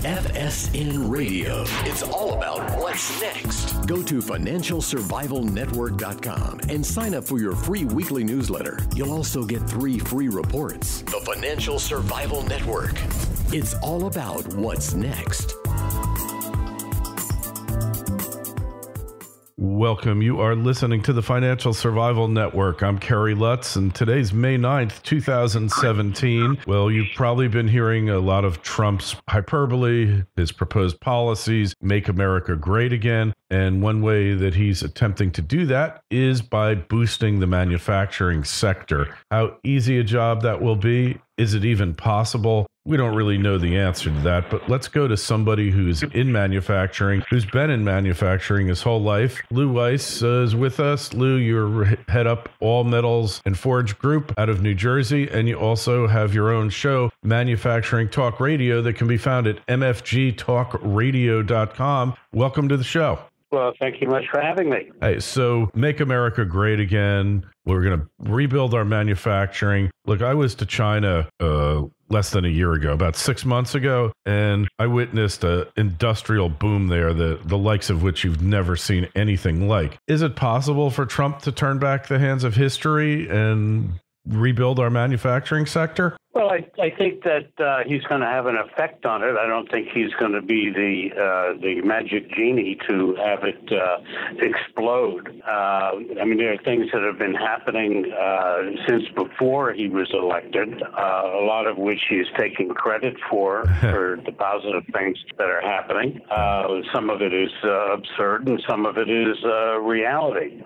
FSN Radio. It's all about what's next. Go to financialsurvivalnetwork.com and sign up for your free weekly newsletter. You'll also get 3 free reports. The Financial Survival Network. It's all about what's next. Welcome. You are listening to the Financial Survival Network. I'm Kerry Lutz, and today's May 9th, 2017. Well, you've probably been hearing a lot of Trump's hyperbole, his proposed policies, make America great again. And one way that he's attempting to do that is by boosting the manufacturing sector. How easy a job that will be? Is it even possible? We don't really know the answer to that, but let's go to somebody who's in manufacturing, who's been in manufacturing his whole life. Lew Weiss is with us. Lew, you head up All Metals and Forge Group out of New Jersey, and you also have your own show, Manufacturing Talk Radio, that can be found at mfgtalkradio.com. Welcome to the show. Well, thank you much for having me. Hey, so make America great again. We're going to rebuild our manufacturing. Look, I was to China less than a year ago, about 6 months ago, and I witnessed an industrial boom there, the likes of which you've never seen anything like. Is it possible for Trump to turn back the hands of history and rebuild our manufacturing sector? Well, I think that he's going to have an effect on it. I don't think he's going to be the magic genie to have it explode. I mean, there are things that have been happening since before he was elected, a lot of which he's taking credit for the positive things that are happening. Some of it is absurd, and some of it is reality.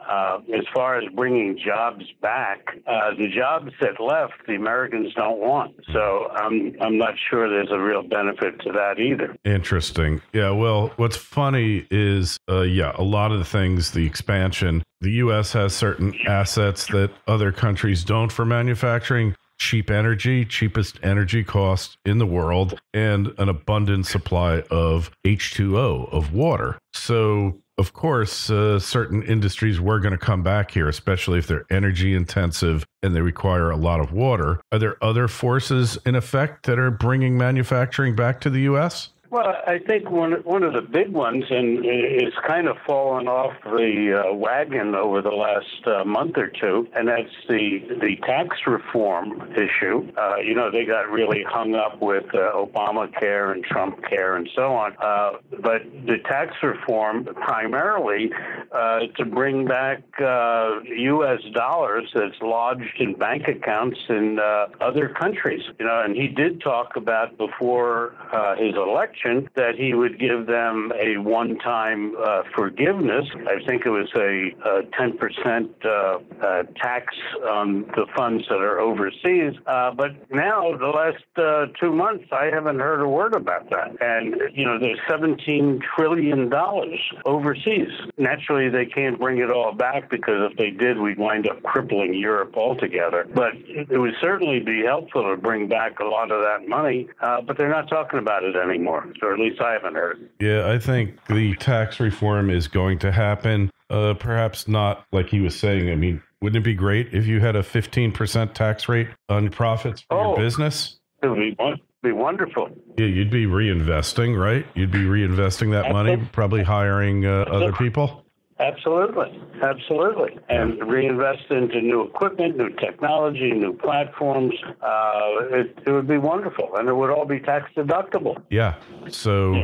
As far as bringing jobs back, the jobs that left, the Americans don't want. So I'm not sure there's a real benefit to that either. Interesting. Yeah, well, what's funny is, a lot of the things, the expansion, the U.S. has certain assets that other countries don't for manufacturing. Cheap energy, cheapest energy cost in the world, and an abundant supply of H2O, of water. So, of course, certain industries were going to come back here, especially if they're energy intensive and they require a lot of water. Are there other forces in effect that are bringing manufacturing back to the U.S.? Well, I think one of the big ones, and it's kind of fallen off the wagon over the last month or two, and that's the tax reform issue. They got really hung up with Obamacare and Trump care and so on. But the tax reform primarily to bring back U.S. dollars that's lodged in bank accounts in other countries. And he did talk about before his election that he would give them a one-time forgiveness. I think it was a 10% tax on the funds that are overseas. But now, the last 2 months, I haven't heard a word about that. And, there's $17 trillion overseas. Naturally, they can't bring it all back because if they did, we'd wind up crippling Europe altogether. But it would certainly be helpful to bring back a lot of that money, but they're not talking about it anymore. Or at least I haven't heard. Yeah, I think the tax reform is going to happen. Perhaps not like he was saying. I mean, wouldn't it be great if you had a 15% tax rate on profits for your business? It would be wonderful. Yeah, you'd be reinvesting, right? You'd be reinvesting that money, probably hiring other people. Absolutely. And reinvest into new equipment, new technology, new platforms. It would be wonderful, and it would all be tax deductible. Yeah. So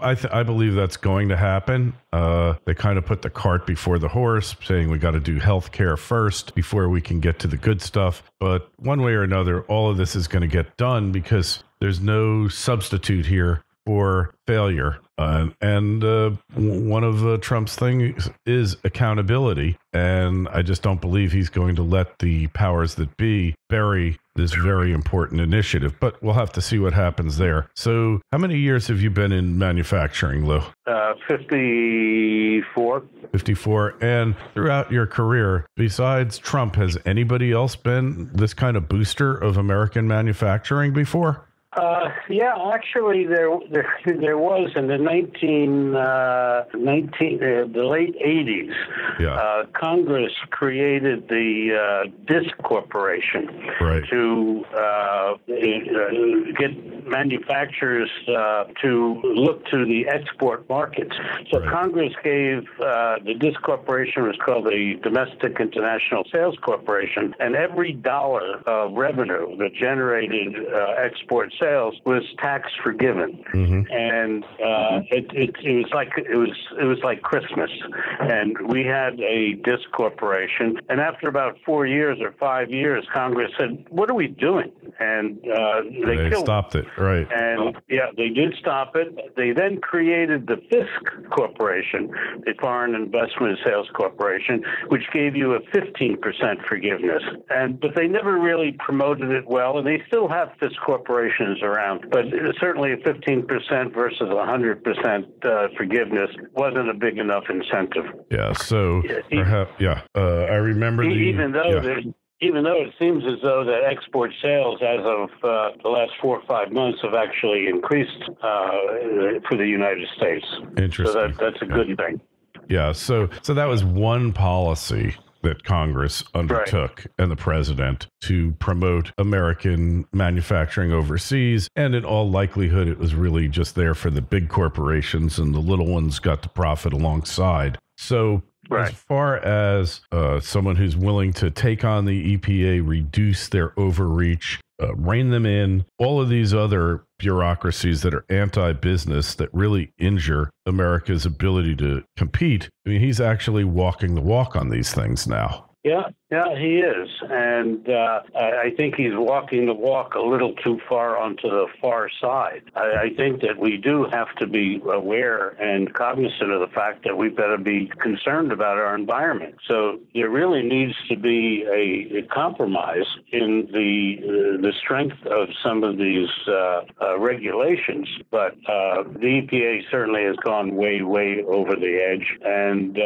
I believe that's going to happen. They kind of put the cart before the horse, saying we got to do health care first before we can get to the good stuff. But one way or another, all of this is going to get done because there's no substitute here for failure. And one of Trump's things is accountability. And I just don't believe he's going to let the powers that be bury this very important initiative. But we'll have to see what happens there. So how many years have you been in manufacturing, Lew? 54. 54. And throughout your career, besides Trump, has anybody else been this kind of booster of American manufacturing before? Yeah, actually, there was in the the late 80s. Yeah. Congress created the DISC Corporation to get manufacturers to look to the export markets. So Right. Congress gave this corporation was called the Domestic International Sales Corporation, and every dollar of revenue that generated export sales was tax forgiven, and it was like Christmas. And we had a disc corporation, and after about 4 years or 5 years, Congress said, "What are we doing?" And they killed stopped it, right? And they did stop it. They then created the FISC Corporation, the Foreign Investment and Sales Corporation, which gave you a 15% forgiveness. But they never really promoted it well, and they still have FISC corporations around. But certainly a 15% versus 100% forgiveness wasn't a big enough incentive. Yeah. So perhaps, I remember even though it seems as though that export sales as of the last 4 or 5 months have actually increased for the United States. Interesting. So that's a good thing. Yeah. So that was one policy that Congress undertook and the president to promote American manufacturing overseas. And in all likelihood, it was really just there for the big corporations, and the little ones got to profit alongside. So as far as someone who's willing to take on the EPA, reduce their overreach, rein them in, all of these other bureaucracies that are anti-business that really injure America's ability to compete, I mean, he's actually walking the walk on these things now. Yeah, he is. And I think he's walking the walk a little too far onto the far side. I think that we do have to be aware and cognizant of the fact that we've got to be concerned about our environment. So there really needs to be a compromise in the strength of some of these regulations. But the EPA certainly has gone way, way over the edge. And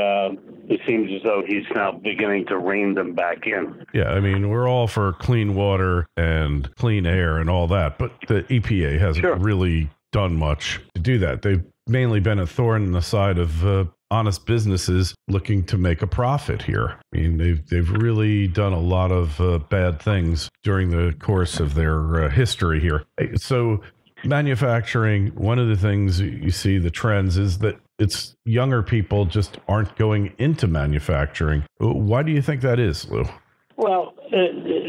it seems as though he's now beginning to rein them back in. Yeah, I mean, we're all for clean water and clean air and all that, but the EPA hasn't really done much to do that. They've mainly been a thorn in the side of honest businesses looking to make a profit here. I mean, they've really done a lot of bad things during the course of their history here. So manufacturing, one of the things you see the trends is that it's younger people just aren't going into manufacturing. Why do you think that is, Lew? Well,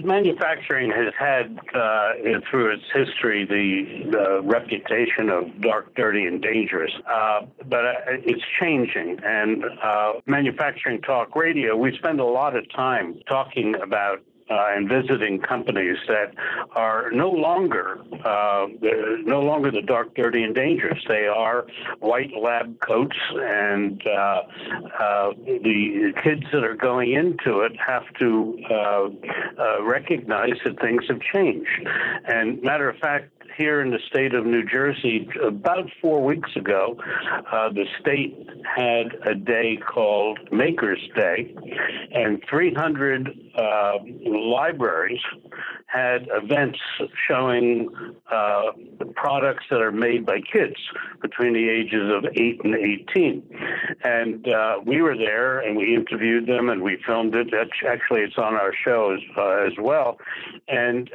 manufacturing has had, through its history, the reputation of dark, dirty, and dangerous. But it's changing. And Manufacturing Talk Radio, we spend a lot of time talking about and visiting companies that are no longer the dark, dirty, and dangerous. They are white lab coats, and the kids that are going into it have to recognize that things have changed. And matter of fact, here in the state of New Jersey, about 4 weeks ago, the state had a day called Maker's Day, and 300 libraries had events showing products that are made by kids between the ages of 8 and 18. And we were there, and we interviewed them, and we filmed it. Actually, it's on our show as well. And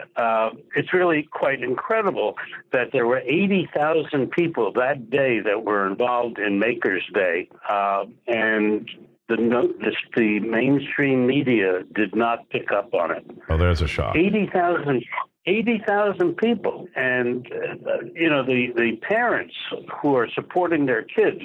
it's really quite incredible that there were 80,000 people that day that were involved in Maker's Day, and the mainstream media did not pick up on it. Oh, there's a shock. 80,000 people. And, the parents who are supporting their kids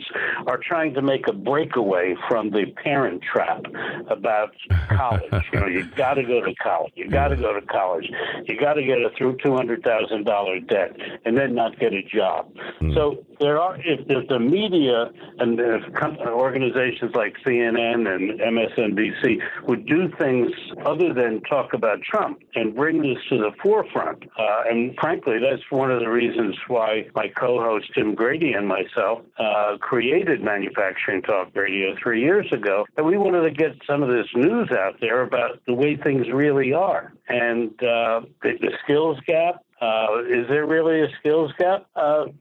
are trying to make a breakaway from the parent trap about college. You got to go to college. You got to go to college. You got to get a through $200,000 debt and then not get a job. So if the media and organizations like CNN and MSNBC would do things other than talk about Trump and bring this to the forefront, and frankly, that's one of the reasons why my co-host Tim Grady and myself created Manufacturing Talk Radio 3 years ago, and we wanted to get some of this news out there about the way things really are. And the skills gap, Is there really a skills gap?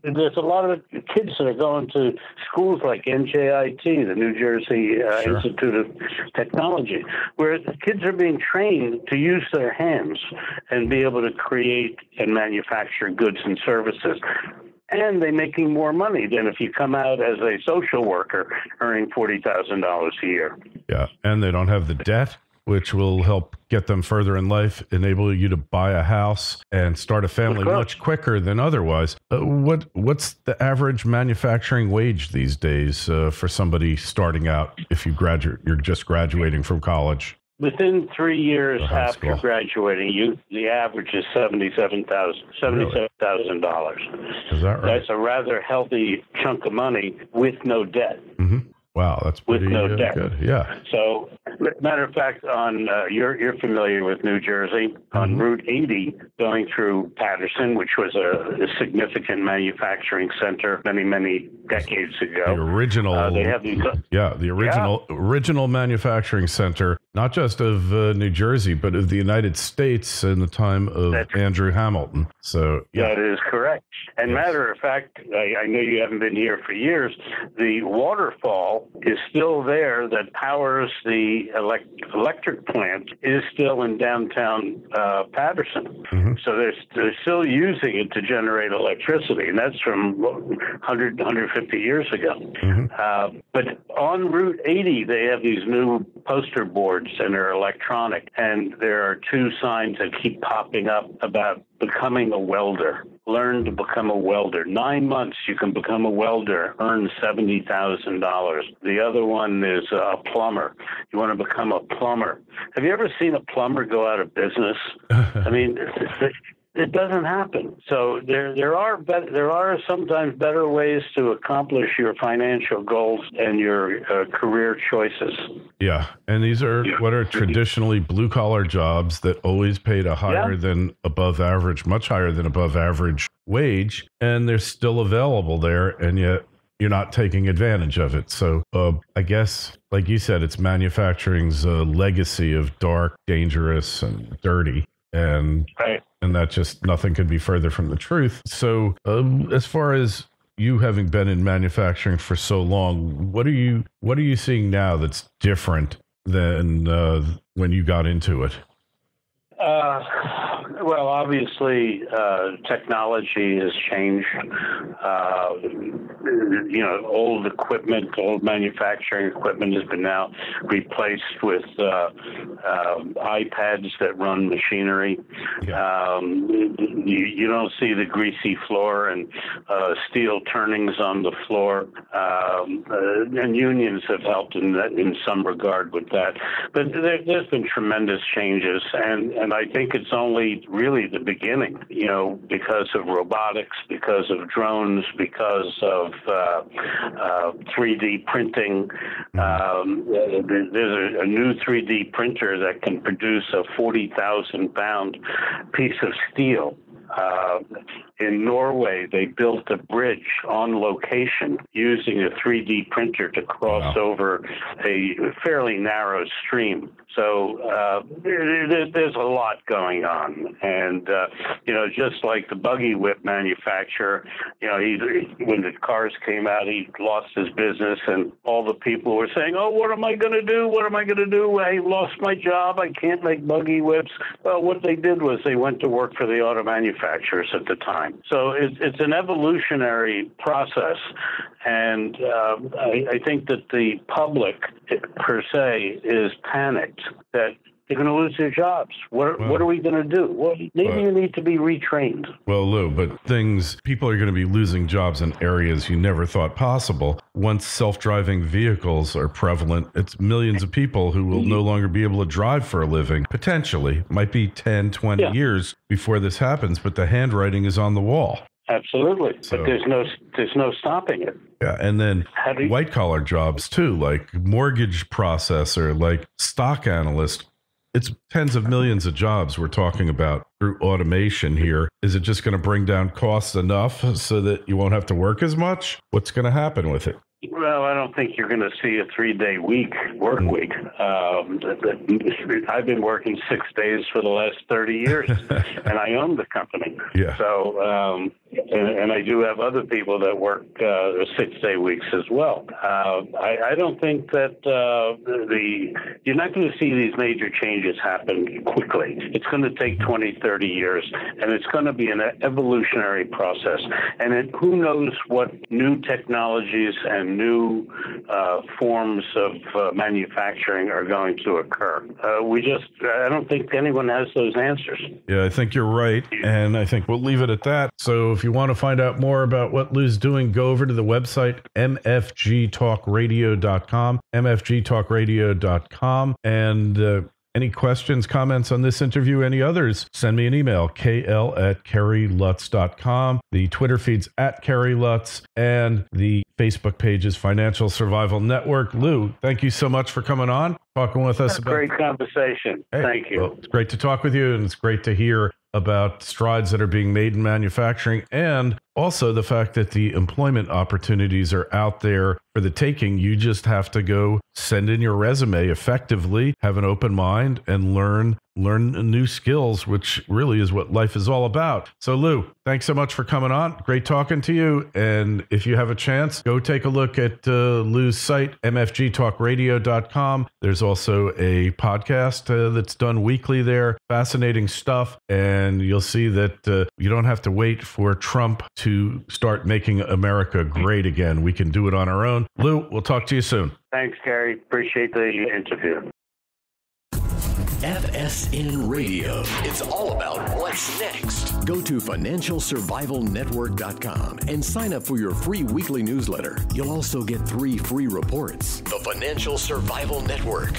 There's a lot of kids that are going to schools like NJIT, the New Jersey Institute of Technology, where the kids are being trained to use their hands and be able to create and manufacture goods and services. And they're making more money than if you come out as a social worker earning $40,000 a year. Yeah, and they don't have the debt, which will help get them further in life, enable you to buy a house and start a family much quicker than otherwise. What's the average manufacturing wage these days for somebody starting out if you're just graduating from college? Within 3 years after graduating, the average is $77,000. Is that right? That's a rather healthy chunk of money with no debt. Mm-hmm. Wow, that's pretty good. Yeah. So, matter of fact, on you're familiar with New Jersey, on Route 80, going through Paterson, which was a significant manufacturing center many decades ago. The original. They have these. Original manufacturing center, not just of New Jersey, but of the United States in the time of Andrew Hamilton. So that is correct. And matter of fact, I know you haven't been here for years. The waterfall is still there that powers the electric plant is still in downtown Paterson. Mm-hmm. So they're still using it to generate electricity, and that's from 150 years ago. Mm-hmm. But on Route 80, they have these new poster boards, and they're electronic, and there are two signs that keep popping up about becoming a welder. Learn to become a welder. 9 months you can become a welder, earn $70,000. The other one is a plumber. You want to become a plumber. Have you ever seen a plumber go out of business? I mean, it doesn't happen. So there are sometimes better ways to accomplish your financial goals and your career choices. Yeah, and these are what are traditionally blue-collar jobs that always paid a higher than above average, much higher than above average wage, and they're still available there, and yet you're not taking advantage of it. So I guess, like you said, it's manufacturing's legacy of dark, dangerous, and dirty. And that just nothing could be further from the truth. So as far as you having been in manufacturing for so long, what are you seeing now that's different than when you got into it? Well, obviously, technology has changed. Old equipment, old manufacturing equipment has been now replaced with iPads that run machinery. Yeah. You don't see the greasy floor and steel turnings on the floor. And unions have helped in some regard with that. But there's been tremendous changes, and I think it's only really the beginning, because of robotics, because of drones, because of 3D printing. There's a new 3D printer that can produce a 40,000-pound piece of steel. In Norway, they built a bridge on location using a 3D printer to cross over a fairly narrow stream. So there's a lot going on. And, just like the buggy whip manufacturer, when the cars came out, he lost his business, and all the people were saying, oh, what am I going to do? What am I going to do? I lost my job. I can't make buggy whips. Well, what they did was they went to work for the auto manufacturers at the time. So it's an evolutionary process, and I think that the public, per se, is panicked that they're going to lose their jobs. What are we going to do? Well, maybe you need to be retrained. Well, Lou, but people are going to be losing jobs in areas you never thought possible. Once self-driving vehicles are prevalent, it's millions of people who will no longer be able to drive for a living. Potentially. Might be 10, 20 years before this happens, but the handwriting is on the wall. Absolutely. So, but there's no stopping it. Yeah, and then white-collar jobs, too, like mortgage processor, like stock analyst. It's tens of millions of jobs we're talking about through automation here. Is it just going to bring down costs enough so that you won't have to work as much? What's going to happen with it? Well, I don't think you're going to see a 3-day work week. I've been working 6 days for the last 30 years, and I own the company. Yeah. So, and I do have other people that work 6-day weeks as well. I don't think that you're not going to see these major changes happen quickly. It's going to take 20, 30 years, and it's going to be an evolutionary process. And who knows what new technologies and new forms of manufacturing are going to occur. I don't think anyone has those answers. Yeah, I think you're right. And I think we'll leave it at that. So if you want to find out more about what Lew's doing, go over to the website, mfgtalkradio.com, mfgtalkradio.com. And any questions, comments on this interview, any others, send me an email, kl@kerrylutz.com. The Twitter feed's @KerryLutz, and the Facebook page is Financial Survival Network. Lew, thank you so much for coming on, talking with us. Great conversation. Hey, thank you. Well, it's great to talk with you, and it's great to hear about strides that are being made in manufacturing, and also the fact that the employment opportunities are out there for the taking. You just have to go send in your resume effectively, have an open mind, and learn new skills, which really is what life is all about. So Lew, thanks so much for coming on. Great talking to you. And if you have a chance, go take a look at Lew's site, mfgtalkradio.com. There's also a podcast that's done weekly there. Fascinating stuff. And you'll see that you don't have to wait for Trump to start making America great again. We can do it on our own. Lew, we'll talk to you soon. Thanks, Gary. Appreciate the interview. FSN Radio. It's all about what's next. Go to financialsurvivalnetwork.com and sign up for your free weekly newsletter. You'll also get 3 free reports. The Financial Survival Network.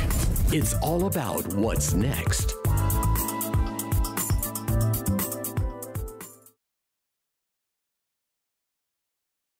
It's all about what's next.